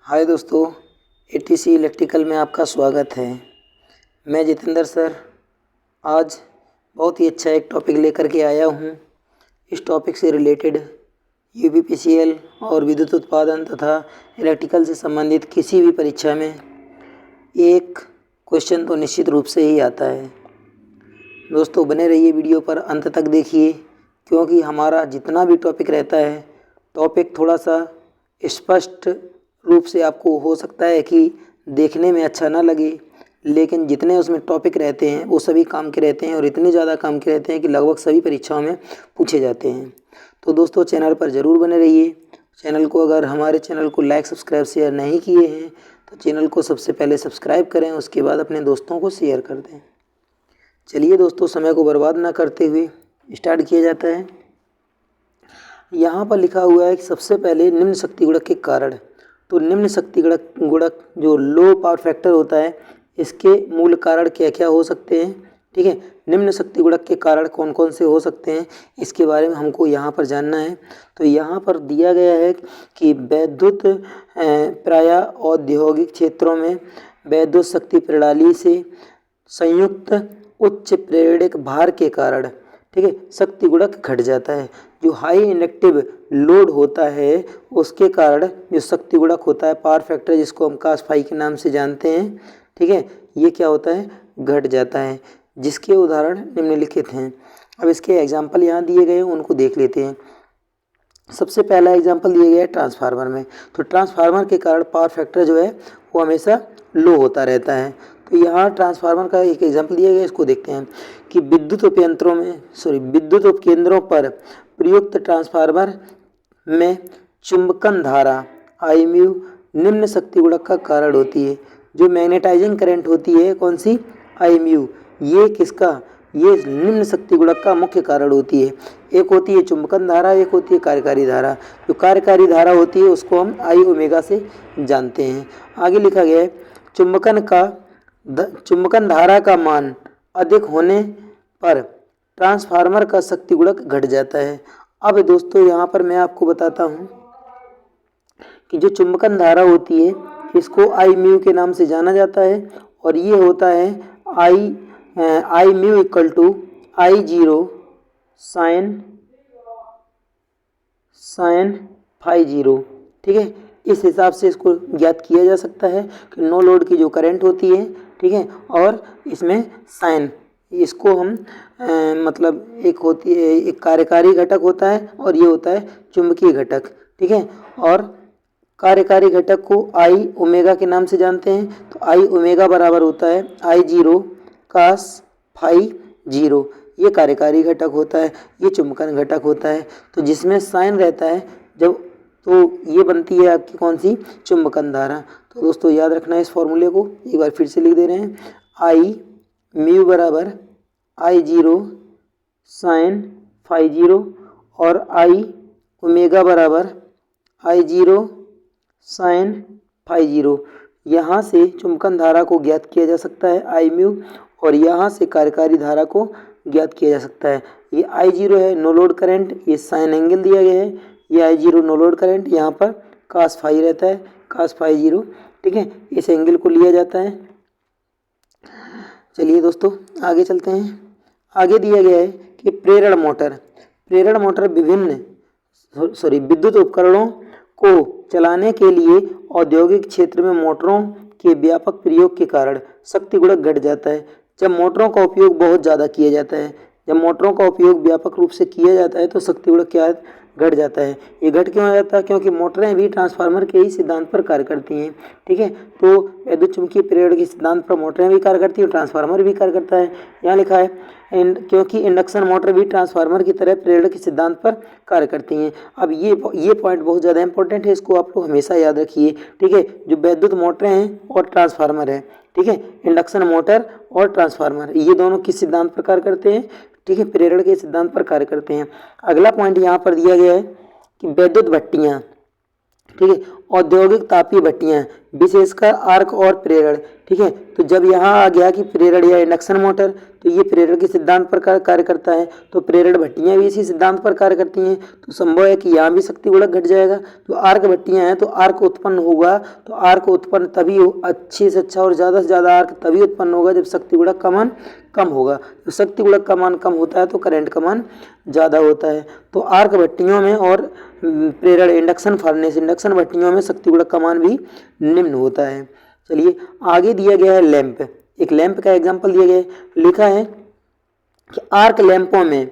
हाय दोस्तों, ATC electrical में आपका स्वागत है। मैं जितेंद्र सर आज बहुत ही अच्छा एक टॉपिक लेकर के आया हूँ। इस टॉपिक से रिलेटेड यूपीपीसीएल और विद्युत उत्पादन तथा इलेक्ट्रिकल से संबंधित किसी भी परीक्षा में एक क्वेश्चन तो निश्चित रूप से ही आता है। दोस्तों बने रहिए, वीडियो पर अंत तक देखिए, क्योंकि हमारा जितना भी टॉपिक रहता है टॉपिक थोड़ा सा स्पष्ट रूप से आपको हो सकता है कि देखने में अच्छा ना लगे, लेकिन जितने उसमें टॉपिक रहते हैं वो सभी काम के रहते हैं और इतने ज़्यादा काम के रहते हैं कि लगभग सभी परीक्षाओं में पूछे जाते हैं। तो दोस्तों चैनल पर ज़रूर बने रहिए। चैनल को अगर हमारे चैनल को लाइक सब्सक्राइब शेयर नहीं किए हैं तो चैनल को सबसे पहले सब्सक्राइब करें, उसके बाद अपने दोस्तों को शेयर कर दें। चलिए दोस्तों, समय को बर्बाद ना करते हुए स्टार्ट किया जाता है। यहाँ पर लिखा हुआ है कि सबसे पहले निम्न शक्ति गुणक के कारण। तो निम्न शक्ति गुणक जो लो पावर फैक्टर होता है, इसके मूल कारण क्या क्या हो सकते हैं। ठीक है, निम्न शक्ति गुणक के कारण कौन कौन से हो सकते हैं इसके बारे में हमको यहाँ पर जानना है। तो यहाँ पर दिया गया है कि वैद्युत प्रायः औद्योगिक क्षेत्रों में वैद्युत शक्ति प्रणाली से संयुक्त उच्च प्रेरक भार के कारण, ठीक है, शक्ति गुणक घट जाता है। जो हाई इंडक्टिव लोड होता है उसके कारण जो शक्ति गुणक होता है, पावर फैक्टर जिसको हम cos फाई के नाम से जानते हैं, ठीक है, ये क्या होता है, घट जाता है। जिसके उदाहरण निम्नलिखित हैं। अब इसके एग्जाम्पल यहाँ दिए गए हैं, उनको देख लेते हैं। सबसे पहला एग्जाम्पल दिया गया है ट्रांसफार्मर में। तो ट्रांसफार्मर के कारण पावर फैक्टर जो है वो हमेशा लो होता रहता है। तो यहाँ ट्रांसफार्मर का एक एग्जाम्पल दिया गया है, इसको देखते हैं कि विद्युत उपकेंद्रों पर प्रयुक्त ट्रांसफार्मर में चुंबकन धारा IMU निम्न शक्ति गुणक का कारण होती है। जो मैग्नेटाइजिंग करंट होती है कौन सी, IMU, ये किसका, ये निम्न शक्ति गुणक का मुख्य कारण होती है। एक होती है चुंबकन धारा, एक होती है कार्यकारी धारा। जो कार्यकारी धारा होती है उसको हम I ओमेगा से जानते हैं। आगे लिखा गया है चुंबकन धारा का मान अधिक होने पर ट्रांसफार्मर का शक्ति गुणक घट जाता है। अब दोस्तों यहाँ पर मैं आपको बताता हूँ कि जो चुंबकन धारा होती है इसको IMU के नाम से जाना जाता है और ये होता है IMU equal to I0 sine phi zero. ठीक है, इस हिसाब से इसको ज्ञात किया जा सकता है कि नो लोड की जो करंट होती है, ठीक है, और इसमें साइन, इसको हम मतलब एक होती है, एक कार्यकारी घटक होता है और ये होता है चुंबकीय घटक। ठीक है, और कार्यकारी घटक को I ओमेगा के नाम से जानते हैं। तो I ओमेगा बराबर होता है I0 cos फाई जीरो। ये कार्यकारी घटक होता है, ये चुंबकन घटक होता है। तो जिसमें साइन रहता है जब, तो ये बनती है आपकी कौन सी, चुंबकन धारा। तो दोस्तों याद रखना है इस फॉर्मूले को, एक बार फिर से लिख दे रहे हैं। I म्यू बराबर I0 साइन फाई जीरो और I ओमेगा बराबर I0 साइन फाई जीरो। यहाँ से चुंबकन धारा को ज्ञात किया जा सकता है I म्यू, और यहाँ से कार्यकारी धारा को ज्ञात किया जा सकता है। ये I0 है नो लोड करंट, ये साइन एंगल दिया गया है, ये I0 नो लोड करंट, यहाँ पर cos फाई रहता है, cos फाई जीरो। ठीक है, इस एंगल को लिया जाता है। चलिए दोस्तों आगे चलते हैं। आगे दिया गया है कि प्रेरण मोटर विद्युत उपकरणों को चलाने के लिए औद्योगिक क्षेत्र में मोटरों के व्यापक प्रयोग के कारण शक्ति गुणक घट जाता है। जब मोटरों का उपयोग बहुत ज़्यादा किया जाता है, जब मोटरों का उपयोग व्यापक रूप से किया जाता है तो शक्ति गुणक क्या घट जाता है। ये घट क्यों जाता है, क्योंकि मोटरें भी ट्रांसफार्मर के ही सिद्धांत पर कार्य करती हैं। ठीक है, तो विद्युत चुम्बकीय प्रेरण के सिद्धांत पर मोटरें भी कार्य करती हैं, ट्रांसफार्मर भी कार्य करता है। यहाँ लिखा है क्योंकि इंडक्शन मोटर भी ट्रांसफार्मर की तरह प्रेरण के सिद्धांत पर कार्य करती हैं। अब ये पॉइंट बहुत ज़्यादा इंपॉर्टेंट है, इसको आप लोग हमेशा याद रखिए। ठीक है, जो विद्युत मोटरें हैं और ट्रांसफार्मर है, ठीक है, इंडक्शन मोटर और ट्रांसफार्मर, ये दोनों किस सिद्धांत पर कार्य करते हैं, ठीक है, प्रेरण के सिद्धांत पर कार्य करते हैं। अगला पॉइंट यहाँ पर दिया गया है कि विद्युत भट्टियाँ, ठीक है, औद्योगिक तापीय भट्टियाँ, विशेषकर आर्क और प्रेरण। ठीक है, तो जब यहाँ आ गया कि प्रेरण या इंडक्शन मोटर, तो ये प्रेरण के सिद्धांत पर कार्य करता है। तो प्रेरण भट्टियाँ भी इसी सिद्धांत पर कार्य करती हैं, तो संभव है कि यहाँ भी शक्ति गुणक घट जाएगा। तो आर्क भट्टियाँ हैं तो आर्क उत्पन्न होगा, तो आर्क उत्पन्न तभी अच्छे से अच्छा और ज़्यादा से ज़्यादा आर्क तभी उत्पन्न होगा जब शक्ति गुणक का मान कम होगा। तो शक्ति गुणक का मान कम होता है तो करंट का मान ज़्यादा होता है। तो आर्क भट्टियों में और प्रेरण इंडक्शन फर्नेस इंडक्शन भट्टियों में शक्ति गुणक का मान भी निम्न होता है। चलिए आगे दिया गया है लैंप। एक लैंप का एग्जाम्पल दिया गया है, लिखा है कि आर्क लैंपों में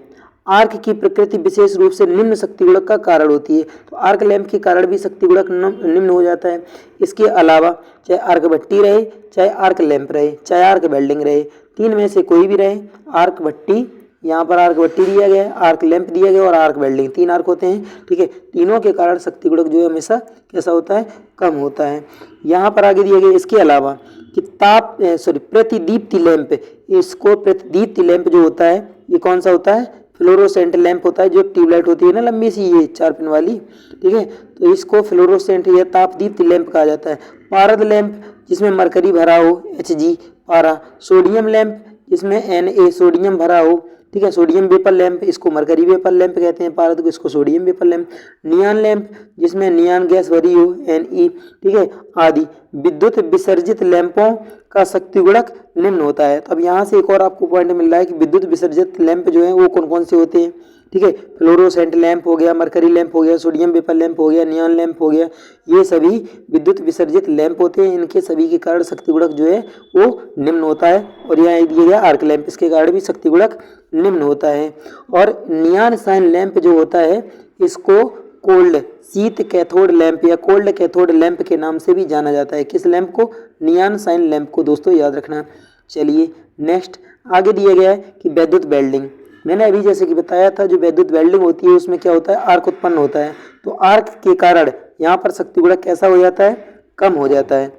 आर्क की प्रकृति विशेष रूप से निम्न शक्ति गुणक का कारण होती है। तो आर्क लैंप के कारण भी शक्ति गुणक निम्न हो जाता है। इसके अलावा चाहे आर्क भट्टी रहे, चाहे आर्क लैंप रहे, चाहे आर्क वेल्डिंग रहे, तीन में से कोई भी रहे, आर्क भट्टी, यहाँ पर आर्क भट्टी दिया गया है, आर्क लैंप दिया गया और आर्क वेल्डिंग, तीन आर्क होते हैं। ठीक है, तीनों के कारण शक्ति गुणक जो है हमेशा कैसा होता है, कम होता है। यहाँ पर आगे दिया गया इसके अलावा कि प्रतिदीप्ति लैंप, इसको प्रतिदीप्ति लैंप जो होता है ये कौन सा होता है, फ्लोरोसेंट लैंप होता है। जो ट्यूबलाइट होती है ना लंबी सी, ये 4 पिन वाली, ठीक है, तो इसको फ्लोरोसेंट या तापदीप्ति लैंप कहा जाता है। पारद लैंप जिसमें मरकरी भरा हो, Hg पारा। सोडियम लैंप जिसमें Na सोडियम भरा हो, ठीक है, सोडियम वेपर लैंप, इसको मरकरी वेपर लैंप कहते हैं, पारद को इसको सोडियम वेपर लैंप। नियान लैंप जिसमें नियान गैस भरी हो, Ne, ठीक है, आदि। विद्युत विसर्जित लैंपों का शक्ति गुणक निम्न होता है। तो अब यहाँ से एक और आपको पॉइंट मिल रहा है कि विद्युत विसर्जित लैंप जो है वो कौन कौन से होते हैं। ठीक है, फ्लोरोसेंट लैंप हो गया, मरकरी लैंप हो गया, सोडियम वेपर लैंप हो गया, नियॉन लैंप हो गया, ये सभी विद्युत विसर्जित लैंप होते हैं। इनके सभी के कारण शक्ति गुणक जो है वो निम्न होता है। और यहाँ दिया गया आर्क लैंप, इसके कारण भी शक्ति गुणक निम्न होता है। और नियॉन साइन लैंप जो होता है इसको कोल्ड शीत कैथोड लैंप या कोल्ड कैथोड लैंप के नाम से भी जाना जाता है। किस लैंप को, नियॉन साइन लैंप को, दोस्तों याद रखना। चलिए नेक्स्ट आगे दिया गया है कि वैद्युत वेल्डिंग। मैंने अभी जैसे कि बताया था जो वैद्युत वेल्डिंग होती है उसमें क्या होता है, आर्क उत्पन्न होता है। तो आर्क के कारण यहाँ पर शक्ति गुणक कैसा हो जाता है, कम हो जाता है।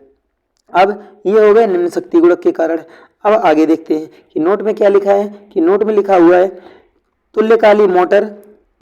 अब ये हो गए निम्न शक्ति गुणक के कारण। अब आगे देखते हैं कि नोट में क्या लिखा है, कि नोट में लिखा हुआ है तुल्यकाली मोटर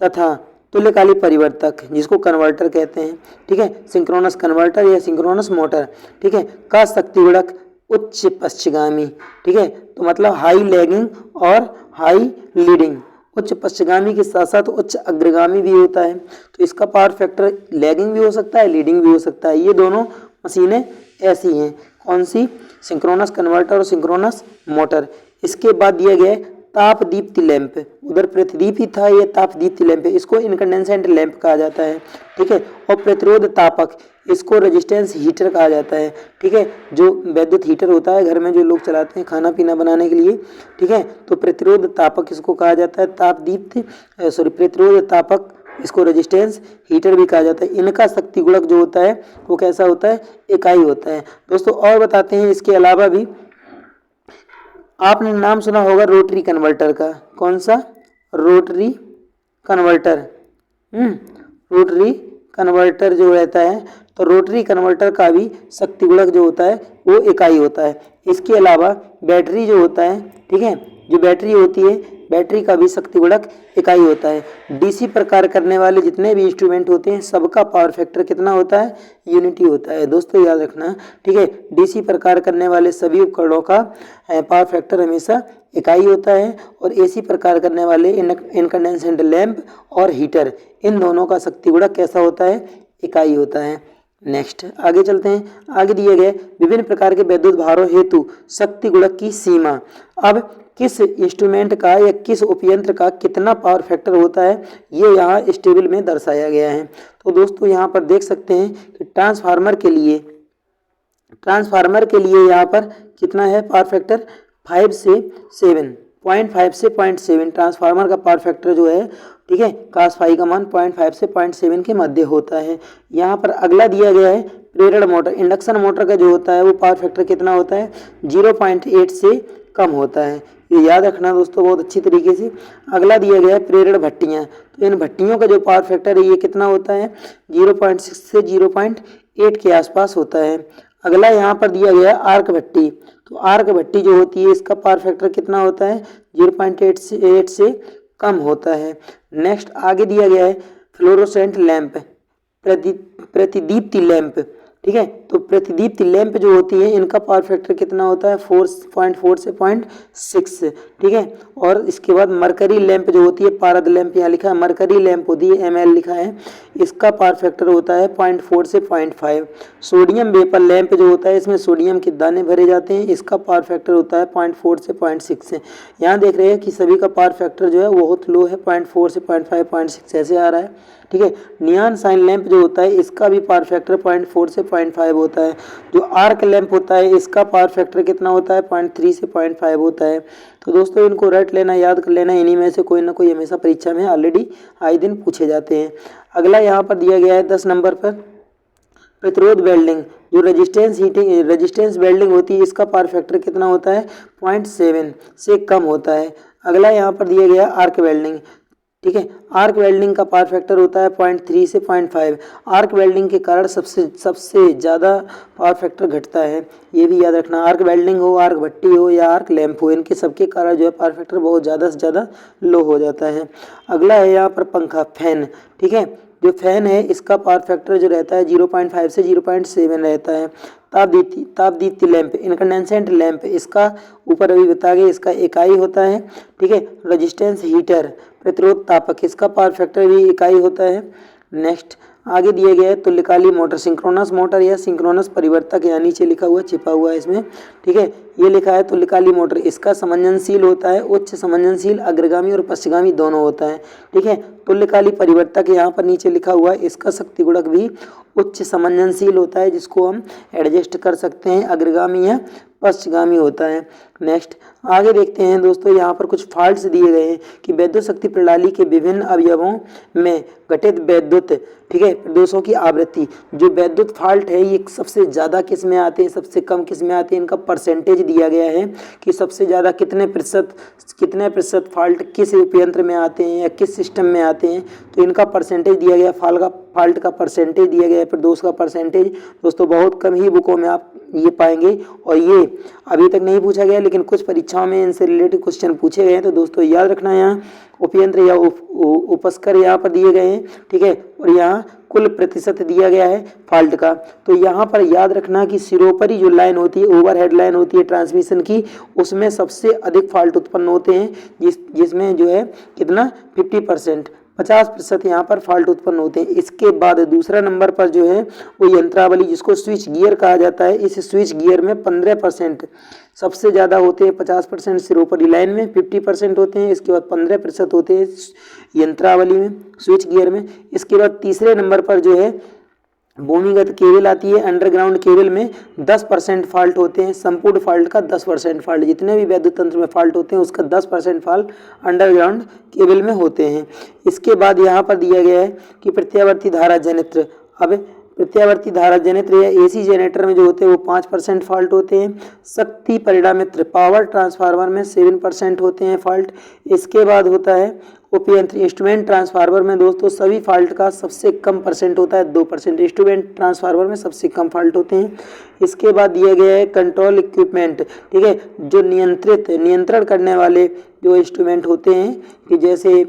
तथा तुल्यकाली परिवर्तक, जिसको कन्वर्टर कहते हैं, ठीक है, सिंक्रोनस कन्वर्टर या सिंक्रोनस मोटर, ठीक है, का शक्ति गुणक उच्च पश्चगामी, ठीक है, तो मतलब हाई लैगिंग और हाई लीडिंग। उच्च पश्चगामी के साथ साथ उच्च अग्रगामी भी होता है। तो इसका पावर फैक्टर लैगिंग भी हो सकता है, लीडिंग भी हो सकता है। ये दोनों मशीनें ऐसी हैं, कौन सी, सिंक्रोनस कन्वर्टर और सिंक्रोनस मोटर। इसके बाद दिया गया है ताप दीप्ति लैंप, उधर प्रतिदीप्ति था, ये ताप दीप्ति लैंप है, इसको इनकंडेंसेंट लैंप कहा जाता है, ठीक है। और प्रतिरोध तापक, इसको रेजिस्टेंस हीटर कहा जाता है, ठीक है, जो वैद्युत हीटर होता है घर में जो लोग चलाते हैं खाना पीना बनाने के लिए, ठीक है, तो प्रतिरोध तापक इसको कहा जाता है, ताप दीप्ति प्रतिरोध तापक, इसको रेजिस्टेंस हीटर भी कहा जाता है। इनका शक्ति गुणक जो होता है वो कैसा होता है, इकाई होता है। दोस्तों और बताते हैं इसके अलावा भी, आपने नाम सुना होगा रोटरी कन्वर्टर का, कौन सा, रोटरी कन्वर्टर, रोटरी कन्वर्टर जो रहता है, तो रोटरी कन्वर्टर का भी शक्ति गुणक जो होता है वो इकाई होता है। इसके अलावा बैटरी जो होता है, ठीक है, जो बैटरी होती है, बैटरी का भी शक्ति गुणक इकाई होता है। डीसी पर कार्य करने वाले जितने भी इंस्ट्रूमेंट होते हैं सबका पावर फैक्टर कितना होता है, यूनिटी होता है। दोस्तों याद रखना, ठीक है, डीसी पर कार्य करने वाले सभी उपकरणों का पावर फैक्टर हमेशा इकाई होता है। और एसी पर कार्य करने वाले इनकंडेंसेंट लैंप और हीटर, इन दोनों का शक्ति गुणक कैसा होता है, इकाई होता है। नेक्स्ट आगे चलते हैं। आगे दिए गए विभिन्न प्रकार के वैद्युत भारों हेतु शक्ति गुणक की सीमा। अब किस इंस्ट्रूमेंट का या किस उपयंत्र का कितना पावर फैक्टर होता है ये यहाँ इस टेबल में दर्शाया गया है। तो दोस्तों यहाँ पर देख सकते हैं कि ट्रांसफार्मर के लिए यहाँ पर कितना है पावर फैक्टर, 5 से 7, 0.5 से 0.7 ट्रांसफार्मर का पावर फैक्टर जो है, ठीक है, कास फाई का मान 0.5 से 0.7 के मध्य होता है। यहाँ पर अगला दिया गया है प्रेरण मोटर, इंडक्शन मोटर का जो होता है वो पावर फैक्टर कितना होता है, 0.8 से कम होता है। ये याद रखना दोस्तों बहुत अच्छी तरीके से। अगला दिया गया है प्रेरण भट्टियाँ, तो इन भट्टियों का जो पावर फैक्टर है ये कितना होता है, 0.6 से 0.8 के आसपास होता है। अगला यहाँ पर दिया गया है आर्क भट्टी, तो आर्क भट्टी जो होती है इसका पावर फैक्टर कितना होता है, 0.8 से कम होता है। नेक्स्ट आगे दिया गया है फ्लोरोसेंट लैंप, प्रतिदीप्ति लैंप, ठीक है, तो प्रतिदीप्ति लैंप जो होती है इनका पावर फैक्टर कितना होता है 4.4 से 0.6, ठीक है। और इसके बाद मरकरी लैंप जो होती है, पारद लैंप यहाँ लिखा है, मरकरी लैंप होती है ml लिखा है, इसका पावर फैक्टर होता है 0.4 से 0.5। सोडियम वेपर लैंप जो होता है इसमें सोडियम के दाने भरे जाते हैं, इसका पावर फैक्टर होता है 0.4 से 0.6। यहाँ देख रहे हैं कि सभी का पावर फैक्टर जो है बहुत लो है, 0.4 से 0.5 0.6 ऐसे आ रहा है, ठीक है। नियॉन साइन लैंप जो होता है इसका भी पावर फैक्टर 0.4 से 0.5 होता है। जो आर्क लैंप होता है इसका पावर फैक्टर कितना होता है 0.3 से 0.5 होता है। तो दोस्तों इनको रट लेना, याद कर लेना, इन्हीं में से कोई ना कोई हमेशा परीक्षा में ऑलरेडी आए दिन पूछे जाते हैं। अगला यहाँ पर दिया गया है 10 नंबर पर प्रतिरोध वेल्डिंग, जो रेजिस्टेंस वेल्डिंग होती है इसका पावर फैक्टर कितना होता है 0.7 से कम होता है। अगला यहाँ पर दिया गया आर्क वेल्डिंग, ठीक है। आर्क वेल्डिंग का पावर फैक्टर होता है 0.3 से 0.5। आर्क वेल्डिंग के कारण सबसे ज़्यादा पावर फैक्टर घटता है, ये भी याद रखना। आर्क वेल्डिंग हो, आर्क भट्टी हो या आर्क लैंप हो, इनके सबके कारण जो है पावर फैक्टर बहुत ज़्यादा से ज़्यादा लो हो जाता है। अगला है यहाँ पर पंखा, फैन, ठीक है। जो फैन है इसका पावर फैक्टर जो रहता है 0.5 से 0.7 रहता है। तापदीप्ति लैंप, इनकंडेंसेंट लैंप, इसका ऊपर अभी बता गए, इसका इकाई होता है, ठीक है। रेजिस्टेंस हीटर, प्रतिरोध तापक, इसका पावर फैक्टर भी इकाई होता है। नेक्स्ट आगे दिए गए तुल्यकाली मोटर, सिंक्रोनस मोटर या सिंक्रोनस परिवर्तक, यहाँ नीचे लिखा हुआ छिपा हुआ है इसमें, ठीक है। ये लिखा है तुल्यकाली मोटर, इसका समंजनशील होता है, उच्च समंजनशील अग्रगामी और पश्चगामी दोनों होता है, ठीक है। तुल्यकाली परिवर्तक यहाँ पर नीचे लिखा हुआ है, इसका शक्ति गुणक भी उच्च समंजनशील होता है, जिसको हम एडजस्ट कर सकते हैं, अग्रगामी या पश्चगामी होता है। नेक्स्ट आगे देखते हैं दोस्तों, यहाँ पर कुछ फॉल्ट्स दिए गए हैं कि विद्युत शक्ति प्रणाली के विभिन्न अवयवों में घटित विद्युत, ठीक है, प्रदोषों की आवृत्ति। जो विद्युत फॉल्ट है ये सबसे ज़्यादा किस में आते हैं, सबसे कम किस में आते हैं, इनका परसेंटेज दिया गया है कि सबसे ज़्यादा कितने प्रतिशत फॉल्ट किस उपयंत्र में आते हैं या किस सिस्टम में आते हैं। तो इनका परसेंटेज दिया गया, फॉल्ट का परसेंटेज दिया गया है, प्रदोष का परसेंटेज दोस्तों बहुत कम ही बुकों में आप ये पाएंगे, और ये अभी तक नहीं पूछा गया लेकिन कुछ परीक्षाओं में इनसे रिलेटेड क्वेश्चन पूछे गए हैं। तो दोस्तों याद रखना, यहाँ उपयंत्र या उपस्कर यहाँ पर दिए गए हैं, ठीक है, और यहाँ कुल प्रतिशत दिया गया है फॉल्ट का। तो यहाँ पर याद रखना कि सिरोपरी जो लाइन होती है, ओवरहेड लाइन होती है ट्रांसमिशन की, उसमें सबसे अधिक फॉल्ट उत्पन्न होते हैं, जिसमें जो है कितना 50% यहाँ पर फॉल्ट उत्पन्न होते हैं। इसके बाद दूसरा नंबर पर जो है वो यंत्रावली, जिसको स्विच गियर कहा जाता है, इस स्विच गियर में 15% सबसे ज़्यादा होते हैं। 50% सिरोपरी लाइन में, 50% होते हैं, इसके बाद 15% होते हैं यंत्रावली में, स्विच गियर में। इसके बाद तीसरे नंबर पर जो है भूमिगत केबल आती है, अंडरग्राउंड केबल में 10% फॉल्ट होते हैं। संपूर्ण फॉल्ट का 10% फॉल्ट, जितने भी विद्युत तंत्र में फॉल्ट होते हैं उसका 10% फॉल्ट अंडरग्राउंड केबल में होते हैं। इसके बाद यहाँ पर दिया गया है कि प्रत्यावर्ती धारा जनित्र, अब प्रत्यावर्ती धारा जनित्र या एसी जनरेटर में जो होते हैं वो 5% फॉल्ट होते हैं। शक्ति परिणामित्र पावर ट्रांसफार्मर में 7% होते हैं फॉल्ट। इसके बाद होता है उपयंत्र इंस्ट्रूमेंट ट्रांसफार्मर में दोस्तों सभी फॉल्ट का सबसे कम परसेंट होता है, 2%। इंस्ट्रूमेंट ट्रांसफार्मर में सबसे कम फॉल्ट होते हैं। इसके बाद दिया गया है कंट्रोल इक्विपमेंट, ठीक है, जो नियंत्रण करने वाले जो इंस्ट्रूमेंट होते हैं कि जैसे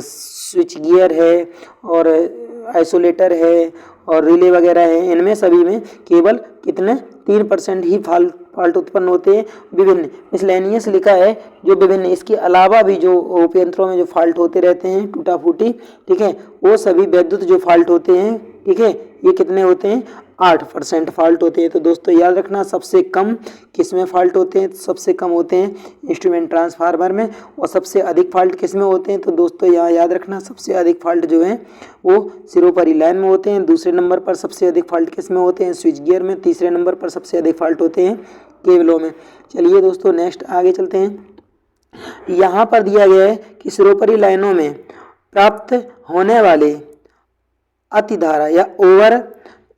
स्विच गियर है और आइसोलेटर है और रिले वगैरह है, इनमें सभी में केवल कितने 3% ही फॉल्ट उत्पन्न होते हैं। विभिन्न मिसलेनियस लिखा है, जो विभिन्न, इसके अलावा भी जो उपयंत्रों में जो फॉल्ट होते रहते हैं टूटा फूटी, ठीक है, वो सभी विद्युत जो फॉल्ट होते हैं, ठीक है, ये कितने होते हैं 8% फॉल्ट होते हैं। तो दोस्तों याद रखना, सबसे कम किस में फॉल्ट होते हैं, सबसे कम होते हैं इंस्ट्रूमेंट ट्रांसफार्मर में, और सबसे अधिक फॉल्ट किस में होते हैं। तो दोस्तों यहाँ याद रखना, सबसे अधिक फॉल्ट जो है वो सिरोपरी लाइन में होते हैं। दूसरे नंबर पर सबसे अधिक फॉल्ट किस में होते हैं, स्विच गियर में। तीसरे नंबर पर सबसे अधिक फॉल्ट होते हैं केबलों में। चलिए दोस्तों नेक्स्ट आगे चलते हैं। यहाँ पर दिया गया है कि सिरोपरी लाइनों में प्राप्त होने वाले अतिधारा या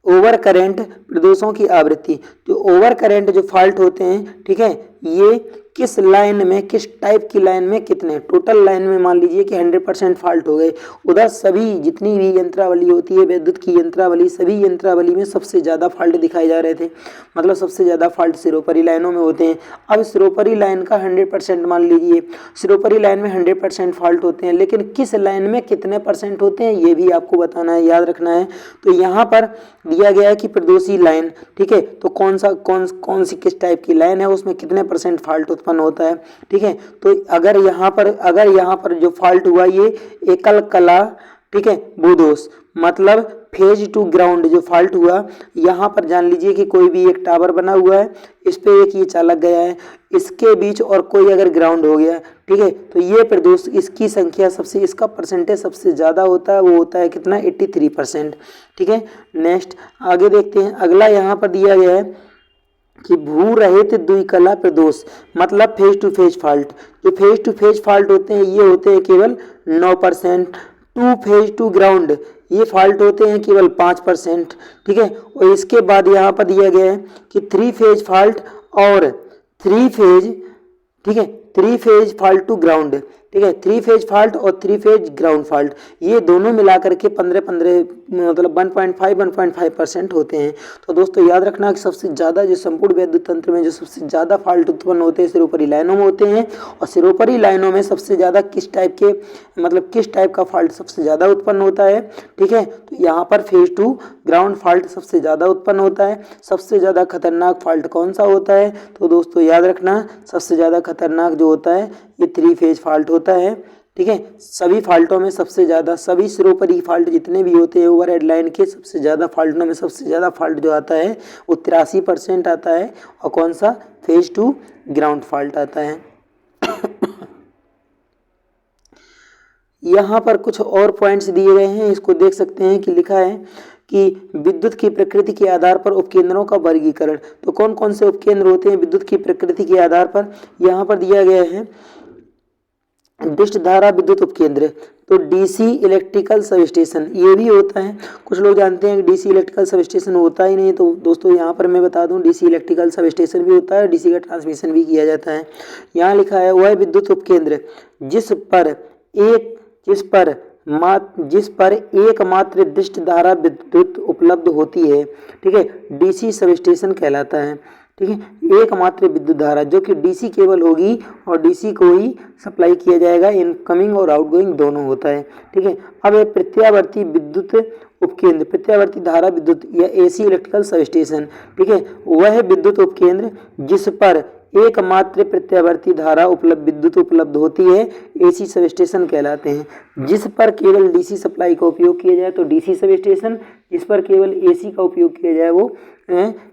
ओवर करंट प्रदोषों की आवृत्ति। जो ओवर करंट जो फॉल्ट होते हैं, ठीक है, ये किस लाइन में, किस टाइप की लाइन में कितने, टोटल लाइन में मान लीजिए कि 100% फॉल्ट हो गए, उधर सभी जितनी भी यंत्रावली होती है विद्युत की यंत्रावली, सभी यंत्रावली में सबसे ज़्यादा फॉल्ट दिखाए जा रहे थे, मतलब सबसे ज़्यादा फॉल्ट सिरोपरी लाइनों में होते हैं। अब सिरोपरी लाइन का 100% मान लीजिए, सिरोपरी लाइन में 100% फॉल्ट होते हैं, लेकिन किस लाइन में कितने परसेंट होते हैं ये भी आपको बताना है, याद रखना है। तो यहाँ पर दिया गया है कि प्रदोषी लाइन, ठीक है, तो कौन सी किस टाइप की लाइन है, उसमें कितने परसेंट फॉल्ट उत्पन्न होता है, ठीक है। तो अगर यहाँ पर जो फॉल्ट हुआ ये एकल कला, ठीक है, भूदोष, मतलब फेज टू ग्राउंड जो फॉल्ट हुआ, यहाँ पर जान लीजिए कि कोई भी एक टावर बना हुआ है, इस पे एक ये चालक गया है, इसके बीच और कोई अगर ग्राउंड हो गया, ठीक है, तो ये प्रदोष, इसकी संख्या सबसे, इसका परसेंटेज सबसे ज़्यादा होता है, वो होता है कितना, 83%, ठीक है। नेक्स्ट आगे देखते हैं, अगला यहाँ पर दिया गया है कि भू रहित द्विकला प्रदोष, मतलब फेज टू फेज फॉल्ट। जो फेज टू फेज फॉल्ट होते हैं ये होते हैं केवल 9%, टू फेज टू ग्राउंड ये फॉल्ट होते हैं केवल 5%, ठीक है। और इसके बाद यहाँ पर दिया गया है कि थ्री फेज फॉल्ट और थ्री फेज, ठीक है, three phase fault to ground, ठीक है, थ्री फेज फॉल्ट और थ्री फेज ग्राउंड फॉल्ट, ये दोनों मिलाकर के 15 मतलब 1.5% होते हैं। तो दोस्तों याद रखना कि सबसे ज़्यादा जो संपूर्ण विद्युत तंत्र में जो सबसे ज़्यादा फॉल्ट उत्पन्न होते हैं सिरोपरी लाइनों में होते हैं, और सिरोपरी लाइनों में सबसे ज़्यादा किस टाइप के, मतलब किस टाइप का फॉल्ट सबसे ज़्यादा उत्पन्न होता है, ठीक है। तो यहाँ पर फेज टू ग्राउंड फॉल्ट सबसे ज़्यादा उत्पन्न होता है। सबसे ज़्यादा खतरनाक फॉल्ट कौन सा होता है, तो दोस्तों याद रखना सबसे ज़्यादा खतरनाक जो होता है ये थ्री फेज फॉल्ट होता है, ठीक है। सभी फॉल्टों में सबसे ज़्यादा, सभी सिरोपरी फॉल्ट जितने भी होते हैं ओवरहेड लाइन के, सबसे ज़्यादा फॉल्टों में सबसे ज़्यादा फॉल्ट जो आता है वो 83% आता है, और कौन सा, फेज टू ग्राउंड फॉल्ट आता है। यहाँ पर कुछ और पॉइंट्स दिए गए हैं, इसको देख सकते हैं कि लिखा है कि विद्युत की प्रकृति के आधार पर उपकेंद्रों का वर्गीकरण। तो कौन कौन से उपकेंद्र होते हैं विद्युत की प्रकृति के आधार पर, यहाँ पर दिया गया है डिस्ट धारा विद्युत उपकेंद्र, तो डीसी इलेक्ट्रिकल सब स्टेशन ये भी होता है। कुछ लोग जानते हैं कि डीसी इलेक्ट्रिकल सब स्टेशन होता ही नहीं, तो दोस्तों यहाँ पर मैं बता दूं डीसी इलेक्ट्रिकल सब स्टेशन भी होता है, डीसी का ट्रांसमिशन भी किया जाता है। यहाँ लिखा है वह विद्युत उपकेंद्र जिस पर एकमात्र डिस्ट धारा विद्युत उपलब्ध होती है, ठीक है, डीसी सब स्टेशन कहलाता है, ठीक है। एकमात्र विद्युत धारा जो कि डीसी केबल होगी और डीसी को ही सप्लाई किया जाएगा, इनकमिंग और आउटगोइंग दोनों होता है, ठीक है। अब ये प्रत्यावर्ती विद्युत उपकेंद्र, प्रत्यावर्ती धारा विद्युत या एसी इलेक्ट्रिकल सब स्टेशन, ठीक है, वह विद्युत उपकेंद्र जिस पर एकमात्र प्रत्यावर्ती धारा विद्युत उपलब्ध होती है, एसी सब स्टेशन कहलाते हैं। जिस पर केवल डीसी सप्लाई का उपयोग किया जाए तो डीसी सब स्टेशन, जिस पर केवल एसी का उपयोग किया जाए वो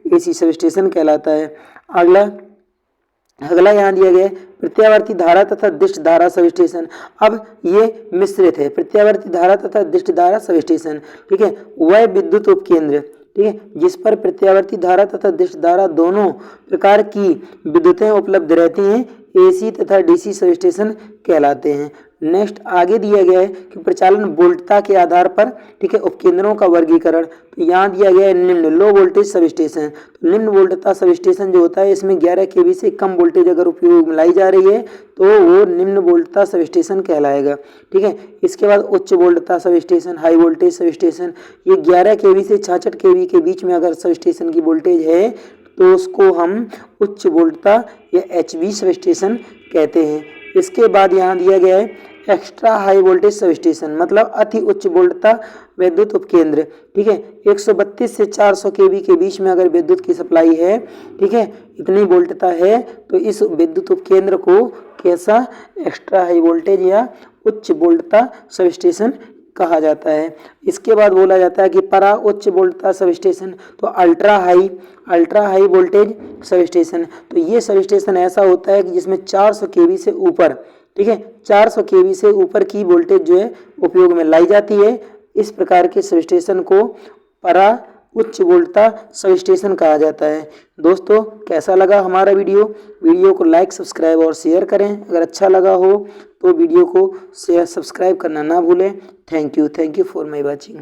एसी सब स्टेशन कहलाता है। अगला यहाँ दिया गया है प्रत्यावर्ती धारा तथा डिस्ट धारा सब स्टेशन। अब ये मिश्रित है, प्रत्यावर्ती धारा तथा डिस्ट धारा सब स्टेशन, ठीक है, वह विद्युत उपकेंद्र, ठीक है, जिस पर प्रत्यावर्ती धारा तथा डिस्ट धारा दोनों प्रकार की विद्युतें उपलब्ध रहती हैं, एसी तथा डीसी सब स्टेशन कहलाते हैं। नेक्स्ट आगे दिया गया है कि प्रचालन वोल्टता के आधार पर, ठीक है, उपकेंद्रों का वर्गीकरण। तो यहाँ दिया गया है निम्न लो वोल्टेज सब स्टेशन। तो निम्न वोल्टता सब स्टेशन जो होता है इसमें 11 kV से कम वोल्टेज अगर उपयोग में लाई जा रही है तो वो निम्न वोल्टता सब स्टेशन कहलाएगा, ठीक है। इसके बाद उच्च वोल्टता sub station, high voltage sub station, ये 11 kV से 66 kV के बीच में अगर सब स्टेशन की वोल्टेज है तो उसको हम उच्च वोल्टता या HV सब स्टेशन कहते हैं। इसके बाद यहाँ दिया गया है extra high voltage sub station, मतलब अति उच्च वोल्टता विद्युत उपकेंद्र, ठीक है, 132 से 400 kV के बीच में अगर विद्युत की सप्लाई है, ठीक है, इतनी वोल्टता है तो इस विद्युत उपकेंद्र को कैसा, एक्स्ट्रा हाई वोल्टेज या उच्च वोल्टता सब स्टेशन कहा जाता है। इसके बाद बोला जाता है कि परा उच्च वोल्टता सब स्टेशन, तो ultra high voltage sub station. तो ये सब स्टेशन ऐसा होता है कि जिसमें 400 kV से ऊपर, ठीक है, 400 kV से ऊपर की वोल्टेज जो है उपयोग में लाई जाती है। इस प्रकार के सब स्टेशन को परा उच्च वोल्टता सब स्टेशन कहा जाता है। दोस्तों कैसा लगा हमारा वीडियो को लाइक, सब्सक्राइब और शेयर करें। अगर अच्छा लगा हो तो वीडियो को शेयर, सब्सक्राइब करना ना भूलें। Thank you for my watching.